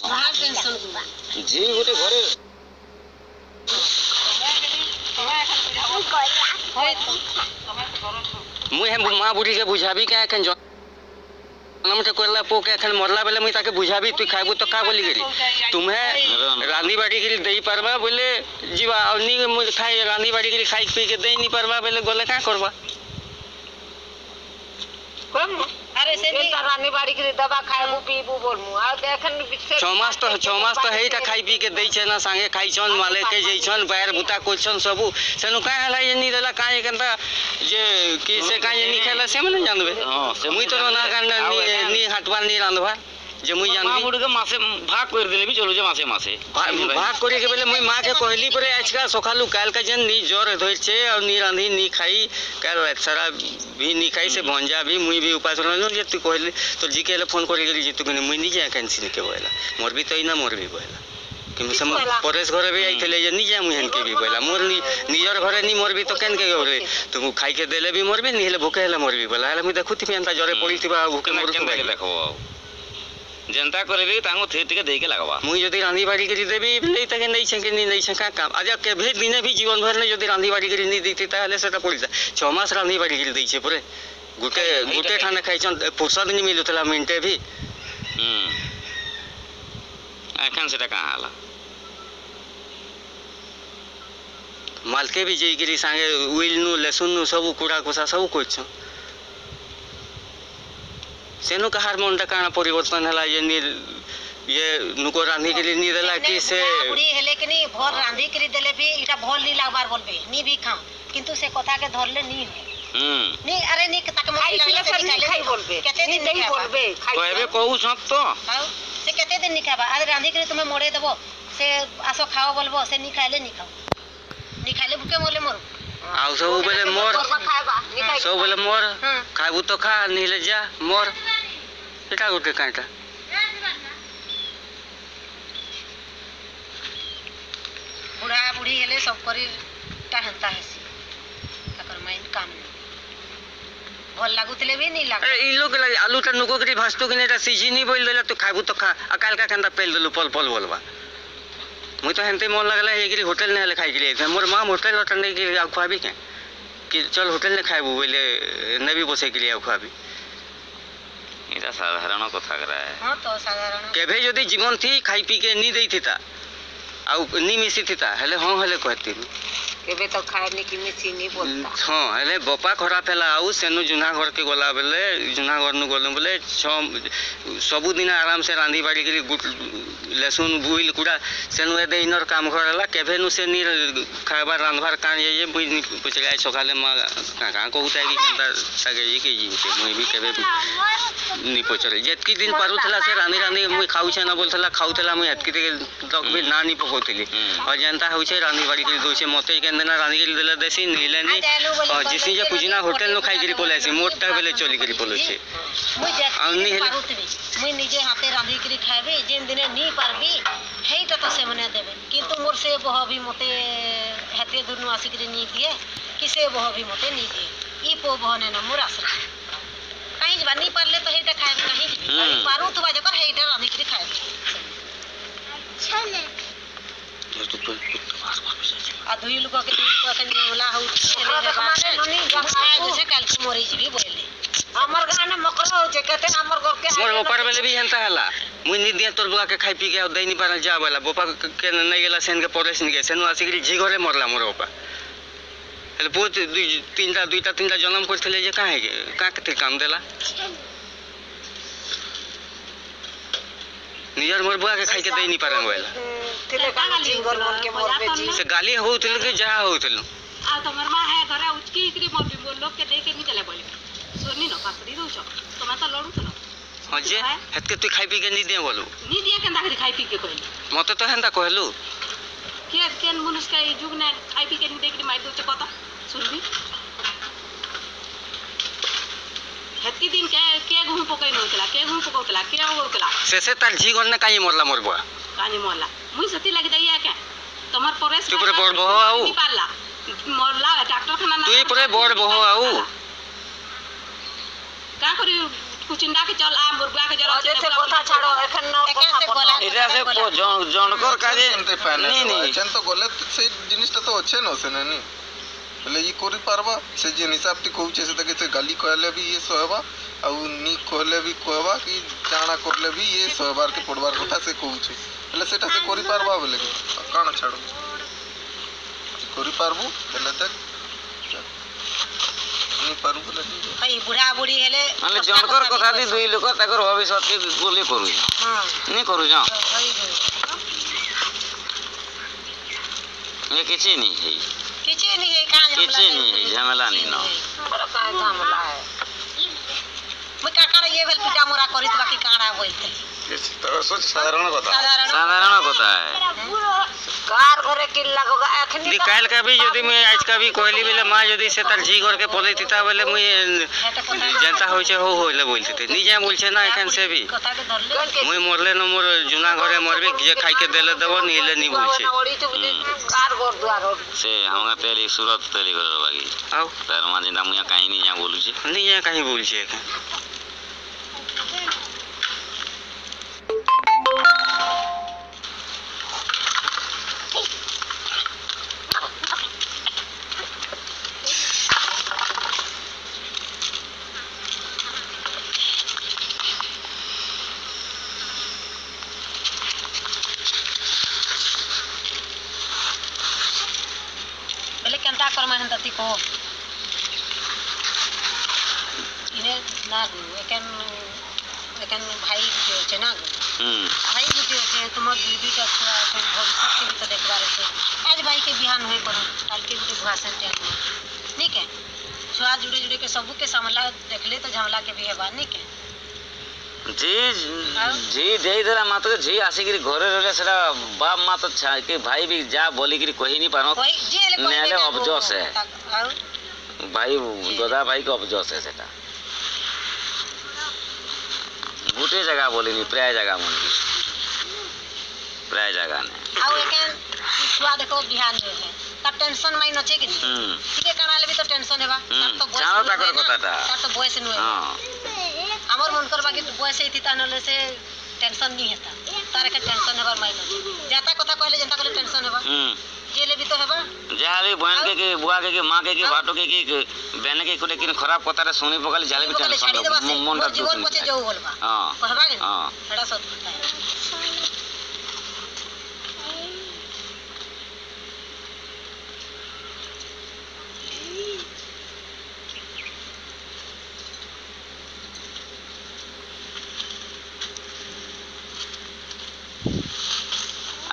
बाहर टेंशन जी गोटे घरे मुई हे माँ बुढ़ी के बुझाबी क्या एखन जन्म से करला पो के एखन मरला बेले मुई ताके बुझाबी तू खाइबू तो का बोली गेली तुम्हें रांधी बाड़ी के देई परबा बोले जीवा और नी मुई खाई रांधी बाड़ी के खाई पी के देई नी परबा बेले गोले का करबा अरे से रानी बाड़ी के दवा खाइबू पीबू बोलमु आ एखन 6 मास तो हेटा खाई पी के देई छे ना संगे खाई छन माले के जई छन बाहर बुता कोइ छन सबु सेनु का हला ये नी देला का एकंता जे कि से का ये नी खेला से मन जानबे हां से मुई तो ना का नी हटवा नी रांधवा जे मुई जानबी बुड़ के मासे भाग कर देले भी चलो जे मासे भाग करे के बेले मुई मां के कहली परे आजका सखालु काल का जन नी जोर धोइ छे और नी रांधी नी खाई काल सारा भी नी खाई से भंजा भी मुई भी उपास रहलो जे तू कहली तो जी के फोन करे गेली जे तू कने मुई नी जे कैंसिल के बोला मोर भी तो इना मोर भी बोला कि सम परेश घर भी आइले जे नी जे मुई हन के भी बोला मोर नी निजर घरे नी मोर भी तो केन के बोले तू खाई के देले भी मोर भी नी हेले भूखे हेले मोर भी बोला हेले मुई देखुती पेंता जरे पड़ी थिबा भूखे मोर के देखो जनता करबे तांगो थे टिके देके लगवा मुई जदी रांधी बाड़ी के देबी नहीं तके नहीं छके नहीं छका काम आज के भी दिने भी जीवन भर ने जदी रांधी बाड़ी के नहीं देती ताले सेटा पड़ी जा 6 मास रांधी बाड़ी के दै छे पुरे गुटे खाना खाइ छन फुर्सत नहीं मिलुतला मिनटे भी एखन सेटा का हाला मालके भी जई गिरी संगे उइल नु लहसुन नु सब कुड़ा कोसा सब कोइ छ सेनु का हार्मोन टा काना परिवर्तन हला ये नुको रांधी के लिए नी देला कि से बुढ़ी हेले कि नी भोर रांधी के देले भी इटा भोर नी लागबार बोलबे नी भी खाम किंतु से कथा के धरले नी नी अरे नी तक मत खाई बोलबे केते दिन नहीं बोलबे कहबे कहू सब तो से केते दिन नी खाबा अरे रांधी के तुम्हें मोड़े देबो से आसो खाओ बोलबो से नी खाइले भूखे मोले मोर आउ सब बोले मोर सब बोले मोर खाबू तो खा नीले जा मोर एटा गोटे काटा बुढ़ा बुढ़ी हेले सब करी ता हंता हेसी तकर माइन काम भल लागुतले भी नहीं लाग ए लोग आलू ता नुको करी भास्तु के नेटा सीजी नहीं बोल देला तो खाबू तो खा अकाल का कंदा पेल देलु पल पल बोलबा मुई तो हेंते मन लगला एगिरी होटल ने ले खाई गेली मोर मां होटल अटने के खुआबी के कि चल होटल ने खाइबू बोले नबी बसे के लिए खुआबी इटा साधारण कथा करा है हां तो साधारण केभे जदी जीवन थी खाई पी के नी देई थिता आ नी मिसी थिता हेले हां हेले कहती केबे तो खाए नी कि मिसी नी बोलता हां हेले बपा खराब हैला आउ सेनु जुना घर के गोला बेले जुना घर नु गोलम बोले सब दिन आराम से रांधी बाड़ी के लहसुन बुइल कुड़ा सेनु ए इनर काम करला केभे नु से नी खाइबा रांधबार कान ये बुइ पुछले आइ सकाले मा का कहूता कि केनता सगे ये के जी मुई भी केभे नी पचरे जेतकी दिन पारुथला से रांधी मुई खाउ छे ना बोलथला खाउथला मुई हेतकी तक भी ना नी पकोतली और जनता होय छे रांधी बाड़ी के दोसे मते के ना रांधी के देला देसी नीले नी और जिसी जे कुजिना होटल नो खाई गिरी बोले छे मोटा बेले चली गिरी बोले छे मुई जेतकी मुई निजे हाथे रांधी के खाइबे जेन दिने नी पारबी हेइटा तो से मने देबे किंतु मोर से बह भी मते हेते दुनु आसी के नी दिए किसे बह भी मते नी दिए ई पो बहने न मोर आसरा कहीं जब नी पारले तो हेइटा खाइबे कहीं पारू तो बाजे कर हेइटा रांधी के खाइबे छले आ दुई लोग के अखन होला हो छले जैसे काल के मोरी जी बोले हमर गाना मकरो हो जे कहते हमर घर के मोर ऊपर बेले भी हंता हला मुई नी दिया तोर बुआ के खाई पी के दै नी पारा जा वाला बोपा के नहीं गेला सेन के परेश नी के सेनु आसिकरी जी घरे मरला मोर ओपा हेले बहुत दुईटा तीनटा जन्म करथले जे काहे के काम देला नियर मोर बुआ के खाई के दै नी पारा वाला तिले का जिंगर मन के मोर पे जी से गाली होउतल के जा होउतल आ तमर मां है घरे उचकी इकरी मोर भी बोल लोग के दे के नी चले बोले सोनी न पासरी दउ छ तमा त लडू छ हां जे हेत के तू खाई पी के नी दे बोलू नी दिया केंदा करी खाई पी के कहली मते तो हेंदा कहलू के केन मनुष्य के जुग ने खाई पी के नी दे के मार दउ छ कत सुनबी हेती दिन के घुम पकई नोतला के घुम पकोतला के होतला से तार जी गन ने काई मरला मोर बुआ कानी मोला मुई सती लग जाइया के तमर परेश तू पूरे बड़ बहो आऊ पाला मोरला डॉक्टर खाना तू पूरे बड़ बहो आऊ का करी कुचिंडा के चल आ मुर्गा के जरा जैसे कोथा छाड़ो एखन न कोथा इरा से जनकर काजे एंते पैने नहीं नहीं चेन तो गले से जिनिसटा तो अच्छे न से नहीं हेले ई करि पारबा से जे हिसाब ती कहूचे से तके से गाली कहले भी ये सहबा आ नी कहले भी कहबा कि जाना करले भी ये सहबार के पड़बार कथा से कहूचे हेले सेटा से करि पारबा बोले काना छाड़ो करि पारबो हेले तक नी पारु बोले हई बुढ़ा बुढ़ी हेले माने जनकर कथा दी दुई लोक ताकर भविष्य के गोले करू हां नहीं करू जा हई ये किछि नहीं है किछि नहीं है का किछि नहीं है झमेला नहीं न बड़ा का झमेला है मैं काका ये भेल पिटा मोरा करित बाकी काड़ा बोलते तो सोच साधारण कथा है कार घरे किल लगोगा एखनी दी काल का भी यदि मैं आज का भी कहली बेले मां यदि से तार जी घर के पले तिता बेले मैं जनता होय छे हो होले बोलते थे निजे बोल छे ना एखन से भी कथा के धरले मैं मरले न मोर जुना घरे मरबे जे खाइ के देले देबो नीले नी बोल छे कार घर दुआर से हमरा तेली सूरत तेली घर बागी आउ तार मां जिंदा मुया काई नहीं जा बोलू छे नहीं जा काई बोल छे केंता करमा हन तती को इने ना गो एकन भाई जो छे ना गो भाई गुटे छे तुमर दीदी का भविष्य के भी तो देखबार छे आज भाई के बिहान होय पर काल के गुटे भाषण टे ठीक है छुआ जुड़े जुड़े के सबू के समला देखले तो झमला के भी हेबा नहीं के जी जी दे देला मात्र जी आसी गिरी घरे रहले सेरा बाप मां तो छा के भाई भी जा बोली गिरी कहि नहीं पानो नेले अबजस है भाई गदा भाई को अबजस है सेटा गुटे जगह बोली नहीं प्राय जगह मन प्राय जगह ने आउ एकेन छुआ देखो बिहान में है त टेंशन माई नचे कि ठीक है कानाले भी तो टेंशन हेबा तो बॉयस जानो ताकर कथाटा तो बॉयस नु हमर मन करबा के बॉयस एति तानले से टेंशन नहीं हेता तारे के टेंशन हेबा माई न जाता कथा कहले जनता कहले टेंशन हेबा जेले भी तो हेबा जाले बहन के बुआ के मां के बाटो के बहन के कोटे किन खराब कथा रे सुनी पकले जाले भी टेंशन मनटा जीवन पछे जो बोलबा हां कहबा के एड़ा सब पता है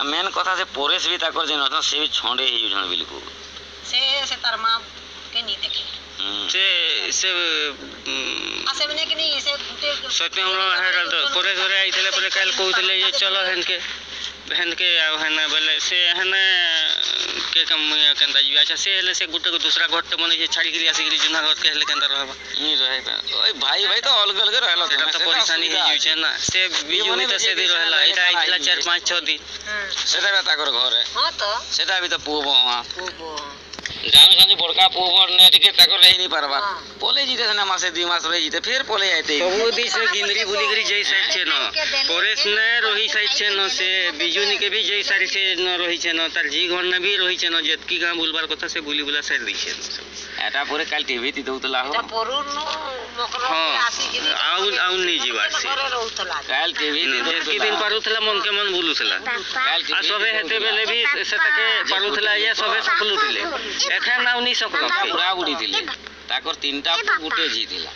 मेन कथा से परेश भी ताकर जे न से भी छोंडे ही जन बिल्कुल से तार मां के नहीं देखे से आसे मने कि नहीं से गुटे सत्य हमरा है तो परेश रे आइतले परे काल कहतले ये चलो हन के आ हन बोले से हन के कम केंदा जी अच्छा से हेले से गुटे को दूसरा घर त मने छाड़ी गिरी आसी गिरी जुना घर के हेले केंदा रहबा नहीं रहे ओए भाई भाई तो अलग अलग रहलो तो परेशानी हे छै ना से बिजू नहीं तो से दी रहला एटा आइतला 4 5 6 दिन सेटा बेटा कर घर है हां तो सेटा भी तो पूबो हां जानु संजी बड़का पूबर नेट के ताकर रही नहीं पारबा पोले जीते ना मासे 2 मास रही जीते फिर पोले आते सब दिस गिंदरी बुली करी जई साइड छे न परेश ने रोही साइड छे न से बिजुनी के भी जई साइड छे न रोही छे न तार जी घर न भी रोही छे न जतकी गां बुलबार कथा से बुली बुला साइड दी छे एटा पूरे काल टीवी ती दउतला हो पोरुन मकरो आसी गिरी आउ नहीं जीवा से काल टीवी जतकी दिन पारुथला मन के मन बुलुथला काल आ सबे हेते बेले भी से तके पारुथला या सबे सकलुथले एखन नाउ नहीं सकलो पूरा बुड़ी दिले ताकर तीनटा गुटे जी दिला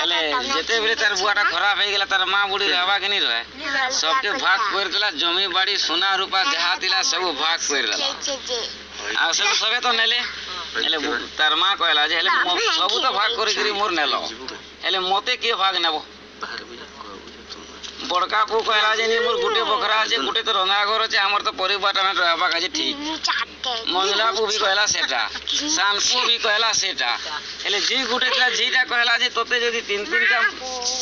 अले जेते बेले तार बुआटा खराब हो गेला तार मां बुड़ी रहबा के नहीं रहे सबके भाग कर दिला जमी बाड़ी सोना रूपा जहा दिला सब भाग कर दिला आ सबे तो नेले तार मां कहला जे हेले सब तो भाग करी करी मोर नेलो हेले मोते के भाग नेबो बड़का पु कहला जे नि मोर गुटे बकरा जे गुटे तो रंगा घर छे हमर तो परिवार में रहबा का जे ठीक मंगला पु भी कहला सेटा शान पु भी कहला सेटा हेले जी गुटे का जीटा कहला जे तोते जदी 3 का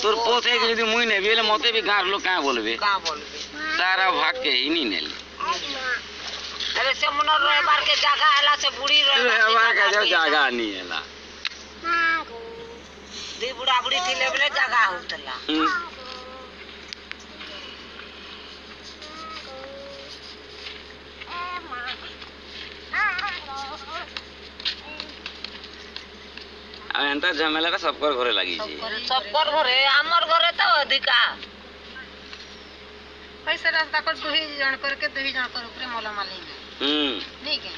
तोर पोथे के जदी मुई नेबी हेले मते भी गार लोग का बोलबे तारा भाग के ही नहीं नेले अरे से मन रहबार के जगह हला से बुढ़ी रहबार का जगह नहीं हला दी बुढ़ा बुढ़ी थिले बेले जगह होतला एंता झमेला सबकर घरे लागी छी सबकर घरे हमर घरे तो अधिका पैसा रास्ता कर 2 जन करके 2 जन कर ऊपर मोला माली ठीक है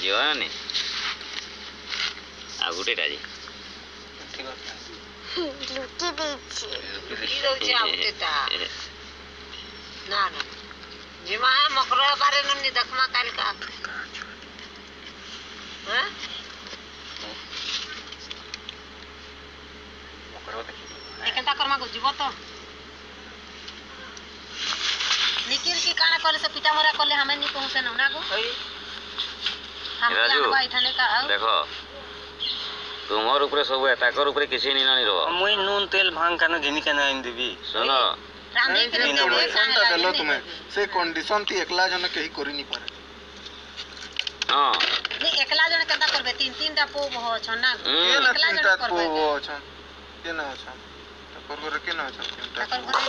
जीवानी आगुटे राजी लुटी दउची आउटेटा ना ना जिमा मकरा बारे नन्नी दखमा काल का हैं एकंता करमा को जीव तो निकिर की काना करे से पिता मरा करले हमें नहीं पहुंचे ना को हम जानवा इठाने का देखो तुमर ऊपर सब है ताकर ऊपर किसी नहीं नानी रहो मुई नून तेल भांग काना घिनी काना इन देबी सुनो रांधी के देबे कंडीशन देलो तुम्हें से कंडीशन ती एकला जन केही करि नहीं पारे हां नहीं एकला जन केता करबे 3 टा पो हो छ ना एकला जन करबे पो हो छ के ना छ तकर घरे के ना छ तकर घरे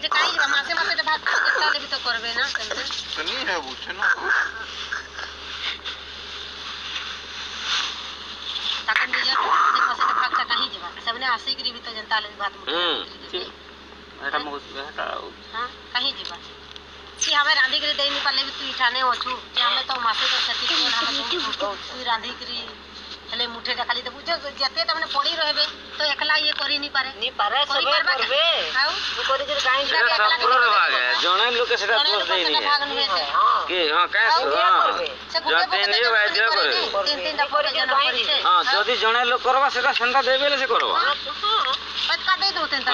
जे काई मासे मासे भात केता ले भी तो करबे ना तो नहीं है बुझे ना ताकन निजे से मासे भात कहीं जेबा सबने आसी करी भी तो जनता ले भात एटा मगस बेटा हां कहीं जेबा कि हमें रांधी करी देई नहीं पाले भी तू इठाने होछु कि हमें तो मासे तो सती के हम तू रांधी करी हेले मुठे खाली तो बुझे जते तमने पड़ी रहबे तो एकला ये करी नहीं पारे सब करबे हाउ तू करी जे काई सब पूरा भाग है जने लोग के सेटा दोष देई नहीं है कि हां कैसे जते नहीं भाई जो करे 3 टा पर जन करी से हां जदी जने लोग करबा सेटा संदा देबेले से करबा पटका दे दो 3 टा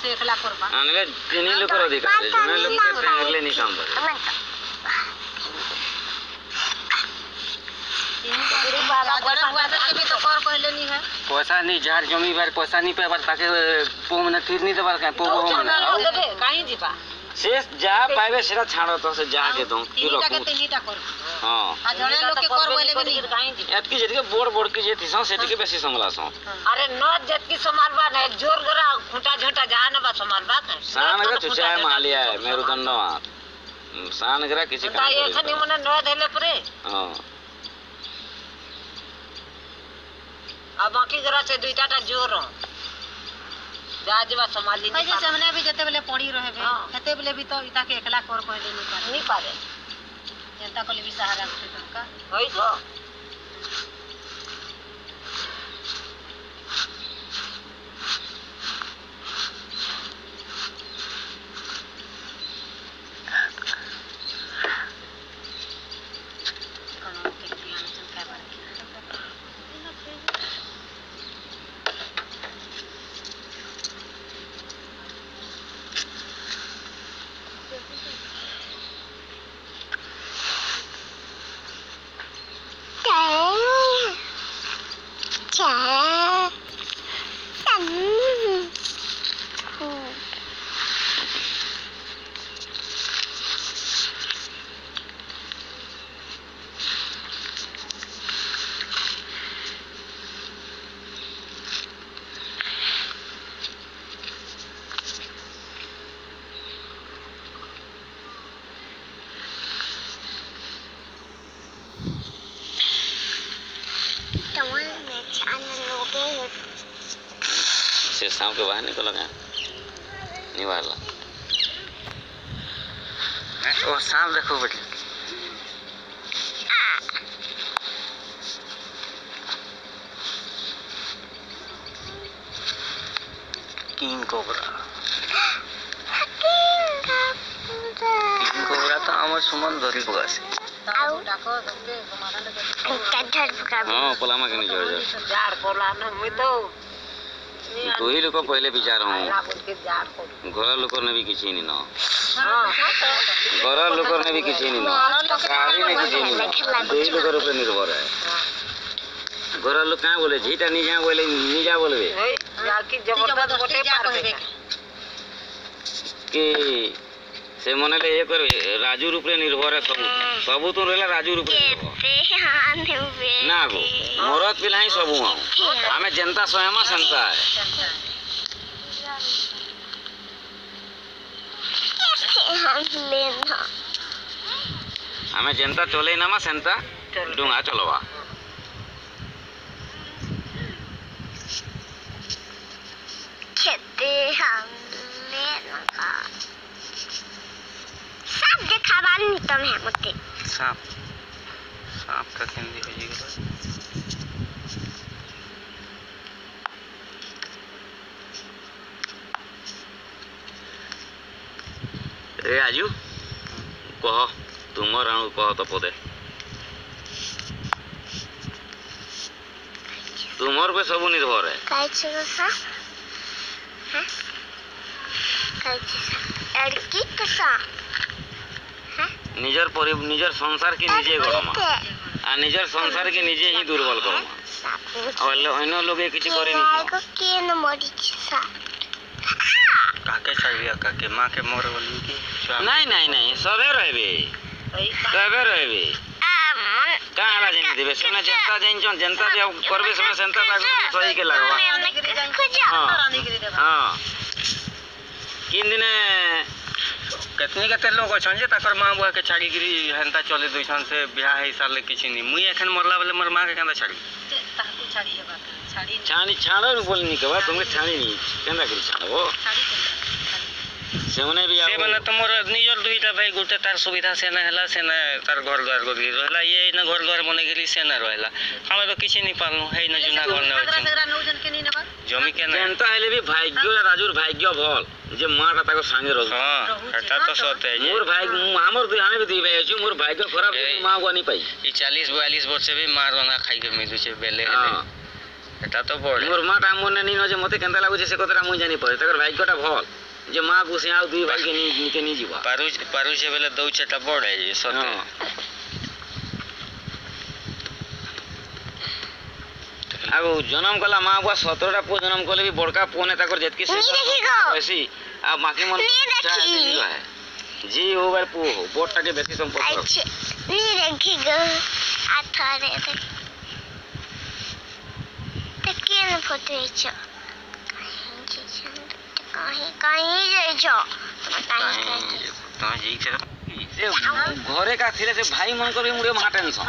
से एकला करबा आनले तीन लोग कर अधिकार है जने लोग के टांगले नहीं काम करे पैसा नहीं जार जमी बार पैसा नहीं पेबार ताके पो मने तीर नहीं देबार का पो मने देबे काई जीबा से जा पाइबे सेटा छाड़ो तो से जा के दो की रखू तीनटा कर हां आ जने लोग के कर बोले भी नहीं काई जीबा एत की जेके बोड़ की जेती सो सेट के बेसी संभलासो अरे न जत की संभालबा न जोर गरा खूंटा झंटा जान बा संभालबा का सान के तुचा मालिया है मेरुदंड सान गरा किसी काम ये खनी मने न देले परे हां अब बाकी जरा से 2 टा जोर जाजवा संभाली नहीं जैसे हमने भी जते बेले पड़ी रहबे हेते बेले भी तो इता के एकला कर कहले नहीं पारे जनता को भी सहारा से का होई तो से शाम के बाहर निकल गया नहीं वाला ओ शाम देखो बेटे किंग कोबरा तो आम सुमन धरी पकासे हाँ पलामा के नहीं जोड़ तू ही लोग पहले विचार हूँ घर लोग ने भी किसी नहीं ना घर लोग ने भी किसी नहीं ना सारी ने किसी नहीं ना दो ही लोग ऊपर निर्भर है घर लोग कहाँ बोले झीटा नहीं जा बोले नहीं जा बोले कि से मन ले ये कर राजू रूप रे निर्भर है सब तो रहला राजू रूप रे ना गो मरद पिला ही सब हमें जनता स्वयं संता है हमें जनता चले ना सेंता डुंगा चलवा सांप देखा बानी तुम है मुझे सांप सांप का हिंदी हो जाएगा ए आजू कह तुम राणु कह तो पदे तुमर पे सब निर्भर है कैसे सा हैं कैसे सा लड़की कैसा निजर संसार के निजे गरमा आ निजर संसार के निजे ही दुर्बल करमा और अन्य लोग किछ करे नहीं को के न मरी सा काके चाहिए काके मां के मोर बोली की नहीं नहीं नहीं सबे रहबे का आला जनी देबे सेना जनता जब करबे समय जनता ताको सही के लगवा हां किन दिने केतने लोग अछन जे ताकर मां बुआ के छाड़ी गिरी हंता चले दुइछन से बियाह है साले किछ नहीं मुई एखन मरला बेले मोर मां के केंदा छाड़ी ताकू छाड़ी है बात छाड़ी छानी छाड़ो न बोलनी के बा तुमके छाड़ी नहीं केंदा करी छाड़ो सेमने भी से बना तमोर निजर दुईटा भाई गुटे तार सुविधा से ना हला से ना तार घर द्वार को गिर रहला ये न घर द्वार बने गेली से ना रहला हम तो किछ नहीं पालनु है न जुना घर न होछ सगरा नौजन के नहीं नबा जमी के ना जनता हेले भी भाग्य राजूर भाग्य भल जे माटा ताको संगे रहू हां एटा तो सत है मोर भाई हमर दुई हमें भी दुई भाई अछि मोर भाग्य खराब मां गनी पाई ई 40 42 वर्ष से भी मार रना खाई के मिलु छे बेले एटा तो बड़ मोर माटा मन नहीं न जे मते केंदा लागु छे से कतरा मुई जानी पड़े तकर भाग्यटा भल जे मां गुसे आ दुई भाई के नहीं जीवा पारू से बेले दउ छटा बड़ है ये सत अब जन्म कला मां बुआ 17टा पो जन्म कले भी बड़का पोने ताकर जेतकी से ऐसी आ बाकी मन है जी हो बार पो बोटटा के बेसी संपर्क अच्छा नहीं देखी गो आथारे तक के न फोटो छ कहीं जे छ तो जी घरे का थिले से भाई मन कर मुड़े महा टेंशन